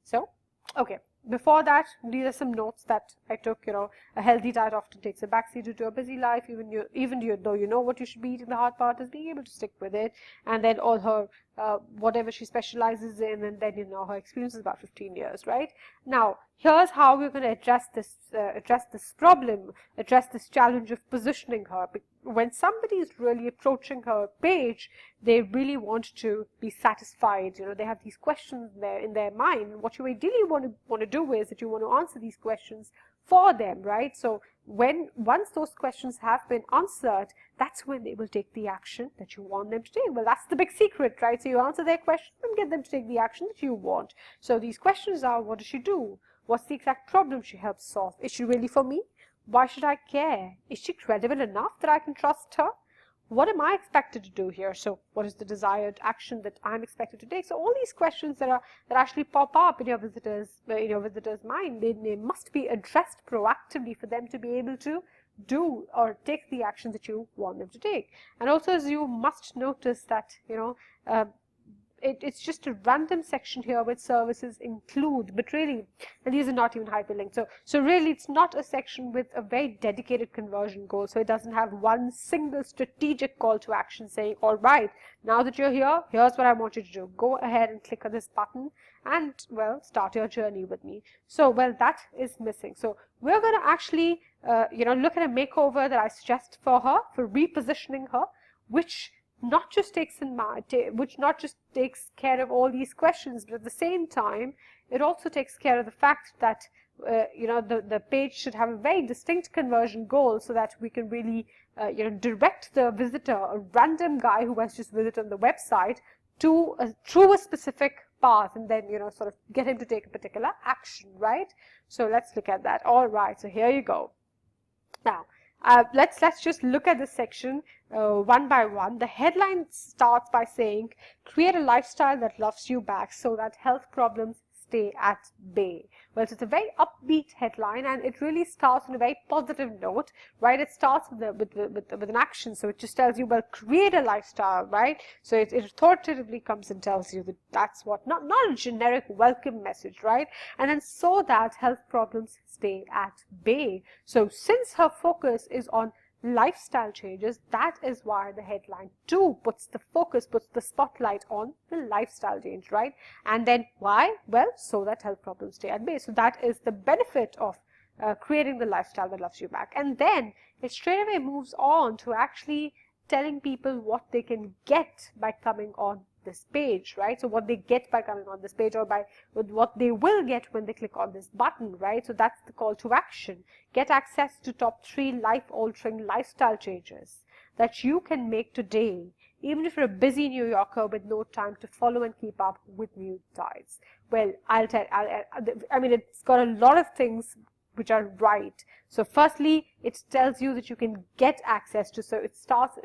So, okay. Before that, these are some notes that I took. A healthy diet often takes a backseat to a busy life. Even though you know what you should be eating, the hard part is being able to stick with it. And then all her whatever she specializes in, and then her experience is about 15 years, right? Now, here's how we're going to address this problem, address this challenge of positioning her. When somebody is really approaching her page, they really want to be satisfied. They have these questions there in their mind. What you ideally want to do is that you want to answer these questions for them, right? So once those questions have been answered, that's when they will take the action that you want them to take. Well, that's the big secret, right? So you answer their question and get them to take the action that you want. So these questions are: what does she do? What's the exact problem she helps solve? Is she really for me? Why should I care? Is she credible enough that I can trust her? What am I expected to do here? So what is the desired action that I'm expected to take? So all these questions that actually pop up in your visitor's mind, they must be addressed proactively for them to be able to do or take the action that you want them to take. And also, as you must notice that it's just a random section here with services include, but really, and these are not even hyperlinked. So really, it's not a section with a very dedicated conversion goal. So it doesn't have one single strategic call to action saying, all right, now that you're here, here's what I want you to do. Go ahead and click on this button and, well, start your journey with me. So, well, that is missing. So we're going to actually, look at a makeover that I suggest for her, for repositioning her, which not just takes care of all these questions, but at the same time, it also takes care of the fact that the page should have a very distinct conversion goal, so that we can really direct the visitor, a random guy who has just visited on the website, through a specific path, and then sort of get him to take a particular action, right? So let's look at that. All right, so here you go. Now, let's just look at this section one by one. The headline starts by saying, create a lifestyle that loves you back so that health problems stay at bay. Well, so it's a very upbeat headline, and it really starts on a very positive note, right? It starts with an action, so it just tells you, well, create a lifestyle, right? So it authoritatively comes and tells you that that's what, not a generic welcome message, right? And then so that health problems stay at bay. So since her focus is on lifestyle changes, that is why the headline 2 puts the spotlight on the lifestyle change, right? And then why? Well, so that health problems stay at bay. So that is the benefit of creating the lifestyle that loves you back. And then it straight away moves on to actually telling people what they can get by coming on this page, right? So what they get by coming on this page, or with what they will get when they click on this button, right? So that's the call to action. Get access to top 3 life-altering lifestyle changes that you can make today, even if you're a busy New Yorker with no time to follow and keep up with new diets. Well, I mean, it's got a lot of things which are right. So firstly, it tells you that you can get access to, so it starts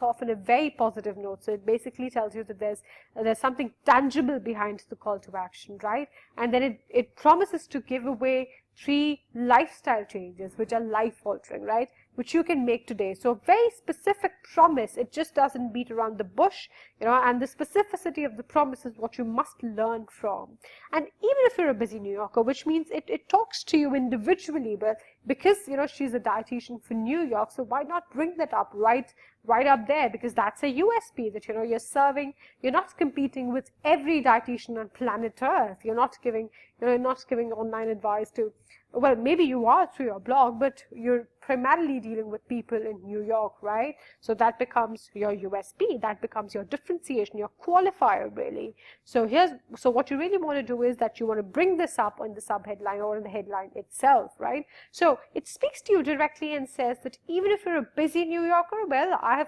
off in a very positive note. So it basically tells you that there's something tangible behind the call to action, right? And then it promises to give away 3 lifestyle changes which are life altering, right? Which you can make today. So a very specific promise. It just doesn't beat around the bush, and the specificity of the promise is what you must learn from. And even if you're a busy New Yorker, which means it talks to you individually, but because she's a dietitian for New York, so why not bring that up right up there, because that's a USP that you're serving. You're not competing with every dietitian on planet Earth. You're not giving online advice to, well, maybe you are through your blog, but you're primarily dealing with people in New York, right? So that becomes your USP, that becomes your differentiation, your qualifier, really. So what you really want to do is that you want to bring this up on the subheadline or in the headline itself, right? So it speaks to you directly and says that even if you're a busy New Yorker, well, I've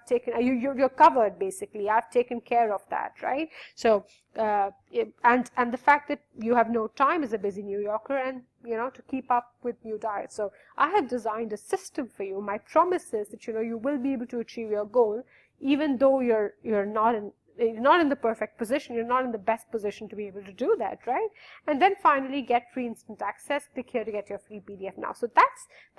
taken, you're covered, basically. I've taken care of that, right? So, and the fact that you have no time as a busy New Yorker and, to keep up with new diets. So I have designed a system for you. My promise is that, you will be able to achieve your goal, even though you're not you're not in the perfect position, you're not in the best position to be able to do that, right? And then finally, get free instant access. Click here to get your free PDF now. So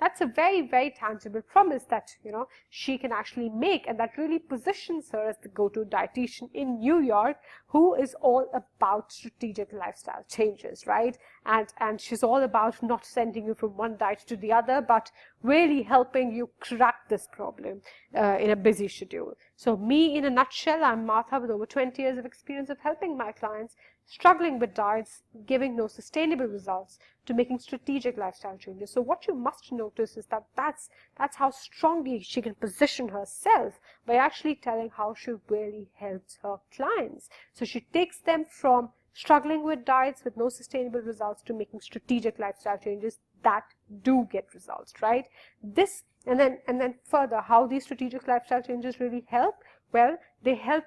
that's a very, very tangible promise that, you know, she can actually make, and that really positions her as the go-to dietitian in New York, who is all about strategic lifestyle changes, right? And she's all about not sending you from one diet to the other, but really helping you crack this problem in a busy schedule. So me, in a nutshell, I'm Martha with over 20 years of experience of helping my clients struggling with diets, giving no sustainable results, to making strategic lifestyle changes. So what you must notice is that that's how strongly she can position herself, by actually telling how she really helps her clients. So she takes them from struggling with diets with no sustainable results to making strategic lifestyle changes that do get results, right? This and then further, how these strategic lifestyle changes really help? Well, they help.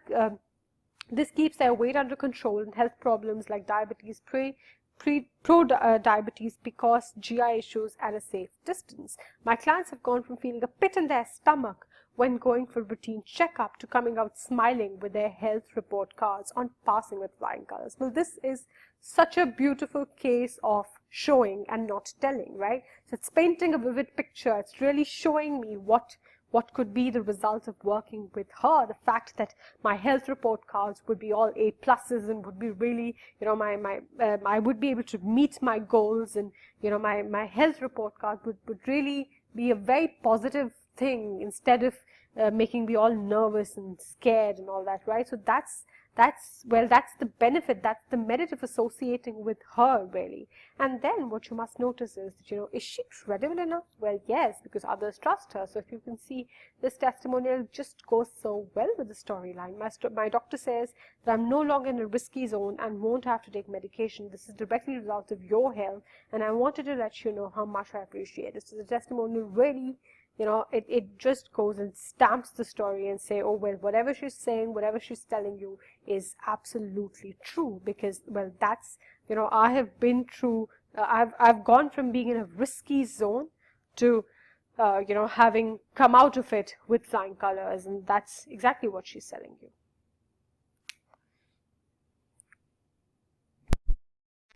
This keeps their weight under control and health problems like diabetes, diabetes, because GI issues at a safe distance. My clients have gone from feeling a pit in their stomach when going for routine checkup to coming out smiling with their health report cards on passing with flying colors. Well, this is such a beautiful case of showing and not telling, right? So it's painting a vivid picture. It's really showing me what could be the result of working with her. The fact that my health report cards would be all A pluses and would be really, you know, I would be able to meet my goals, and, you know, my health report card would really be a very positive thing, instead of making me all nervous and scared and all that, right? So that's the benefit, that's the merit of associating with her, really. And then what you must notice is that, you know, is she credible enough? Well, yes, because others trust her. So if you can see, this testimonial just goes so well with the storyline. My doctor says that I'm no longer in a risky zone and won't have to take medication. This is directly a result of your health, and I wanted to let you know how much I appreciate it. So the testimonial really, you know, it just goes and stamps the story and say, oh, well, whatever she's saying, whatever she's telling you is absolutely true, because, well, that's, you know, I have been through, I've gone from being in a risky zone to, you know, having come out of it with flying colors, and that's exactly what she's telling you.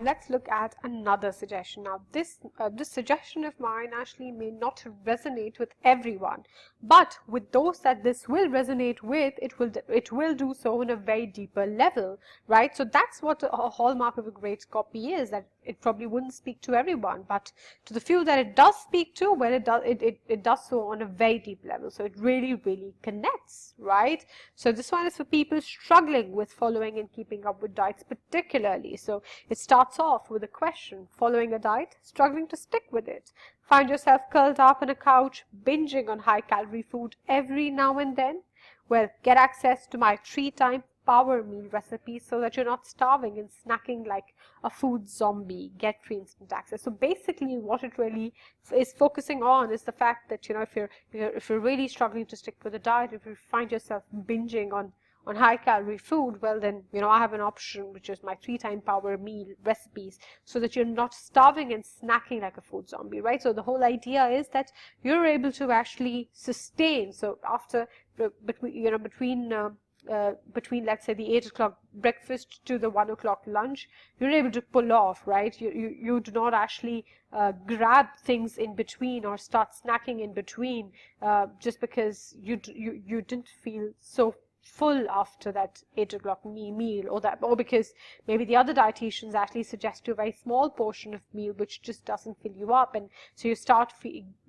Let's look at another suggestion. Now, this suggestion of mine actually may not resonate with everyone, but with those that this will resonate with, it will do so on a very deeper level, right? So that's what a hallmark of a great copy is, that it probably wouldn't speak to everyone, but to the few that it does speak to, well, it does so on a very deep level. So it really, really connects, right? So this one is for people struggling with following and keeping up with diets particularly. So it starts off with a question: following a diet, struggling to stick with it. Find yourself curled up on a couch, binging on high-calorie food every now and then? Well, get access to my 3-time power meal recipes so that you're not starving and snacking like a food zombie. Get free instant access. So basically, what it really is focusing on is the fact that, you know, if you're really struggling to stick with a diet, if you find yourself binging on high-calorie food, well, then, you know, I have an option, which is my 3-time power meal recipes, so that you're not starving and snacking like a food zombie, right? So the whole idea is that you're able to actually sustain. So after, between let's say the 8 o'clock breakfast to the 1 o'clock lunch, you're able to pull off, right? You do not actually grab things in between or start snacking in between just because you didn't feel so full after that 8 o'clock meal, or because maybe the other dietitians actually suggest you a very small portion of meal which just doesn't fill you up, and so you start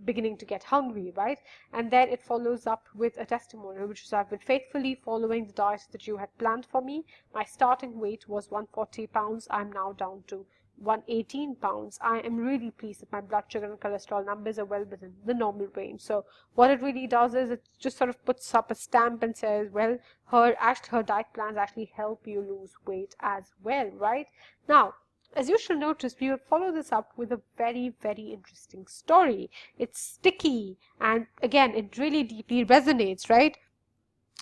beginning to get hungry, right? And then it follows up with a testimonial, which is, I've been faithfully following the diet that you had planned for me. My starting weight was 140 pounds. I'm now down to 118 pounds. I am really pleased that my blood sugar and cholesterol numbers are well within the normal range. So what it really does is it just sort of puts up a stamp and says, well, her diet plans actually help you lose weight as well, right? Now, as you shall notice, we will follow this up with a very, very interesting story. It's sticky, and again, it really deeply resonates, right?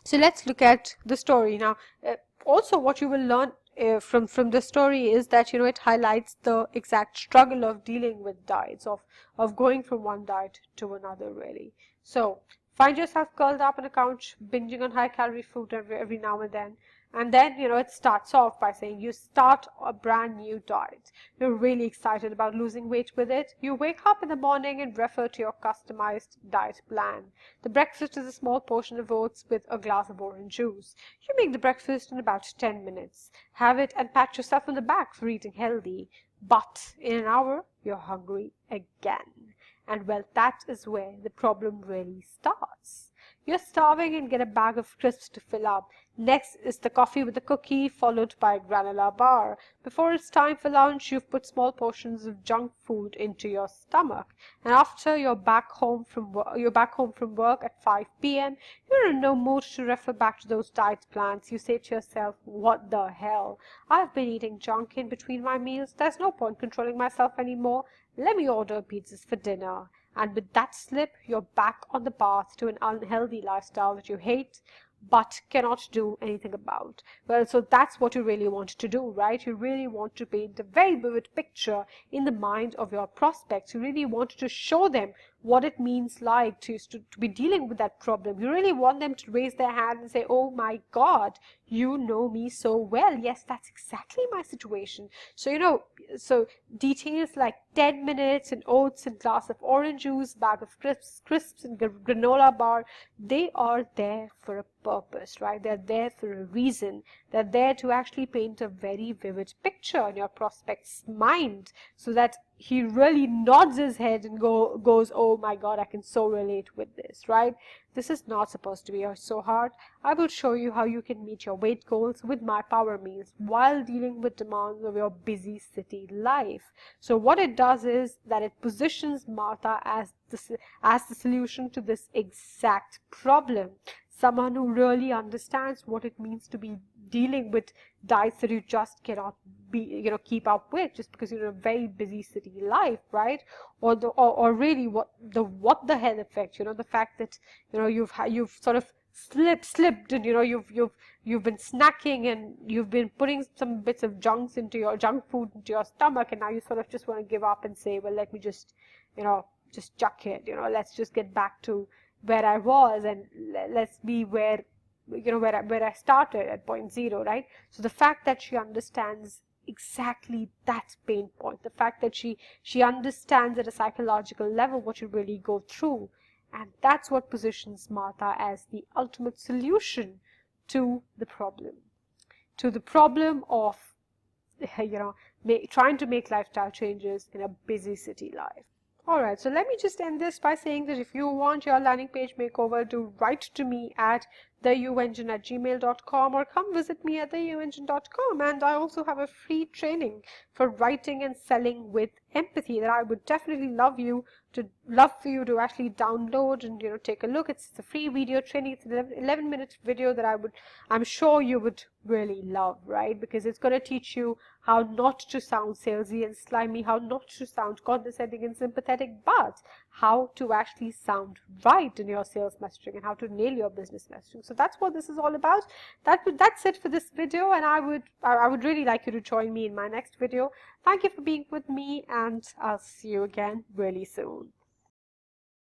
So let's look at the story. Now, also what you will learn from the story is that, you know, it highlights the exact struggle of dealing with diets, of going from one diet to another, really. So find yourself curled up on a couch, binging on high-calorie food every now and then. And then, it starts off by saying you start a brand new diet. You're really excited about losing weight with it. You wake up in the morning and refer to your customized diet plan. The breakfast is a small portion of oats with a glass of orange juice. You make the breakfast in about 10 minutes. Have it and pat yourself on the back for eating healthy. But in an hour, you're hungry again. And well, that is where the problem really starts. You're starving and get a bag of crisps to fill up. Next is the coffee with a cookie, followed by a granola bar. Before it's time for lunch, you've put small portions of junk food into your stomach. And after you're back home from work at 5 p.m., you're in no mood to refer back to those diet plans. You say to yourself, what the hell? I've been eating junk in between my meals. There's no point controlling myself anymore. Let me order pizzas for dinner. And with that slip, you're back on the path to an unhealthy lifestyle that you hate but cannot do anything about. Well, so that's what you really want to do, right? You really want to paint a very vivid picture in the mind of your prospects. You really want to show them what it means like to be dealing with that problem. You really want them to raise their hand and say, oh my God, you know me so well. Yes, that's exactly my situation. So, so details like 10 minutes and oats and glass of orange juice, bag of crisps and granola bar, they are there for a purpose, right? They're there for a reason. They're there to actually paint a very vivid picture in your prospect's mind so that he really nods his head and goes, oh my God, I can so relate with this, right? This is not supposed to be so hard. I will show you how you can meet your weight goals with my power meals while dealing with demands of your busy city life. So what it does is that it positions Martha as the solution to this exact problem. Someone who really understands what it means to be dealing with diets that you just cannot keep up with just because you're in a very busy city life, right? Or really what the hell effect, the fact that you've sort of slipped and you've been snacking and you've been putting some bits of junk food into your stomach, and now you sort of just want to give up and say, well, let me just chuck it, let's just get back to where I was and let's be where I started at point zero, right? So the fact that she understands exactly that pain point, the fact that she understands at a psychological level what you really go through, and that's what positions Martha as the ultimate solution to the problem of trying to make lifestyle changes in a busy city life. Alright, so let me just end this by saying that if you want your landing page makeover, do write to me at theyouengine@gmail.com or come visit me at theyouengine.com. And I also have a free training for writing and selling with empathy that I would definitely love for you to actually download and take a look. It's a free video training. It's an 11-minute video that I'm sure you would really love, right? Because it's going to teach you how not to sound salesy and slimy, how not to sound condescending and sympathetic, but how to actually sound right in your sales messaging and how to nail your business messaging. So that's what this is all about. That's it for this video, and I would really like you to join me in my next video. Thank you for being with me, and I'll see you again really soon.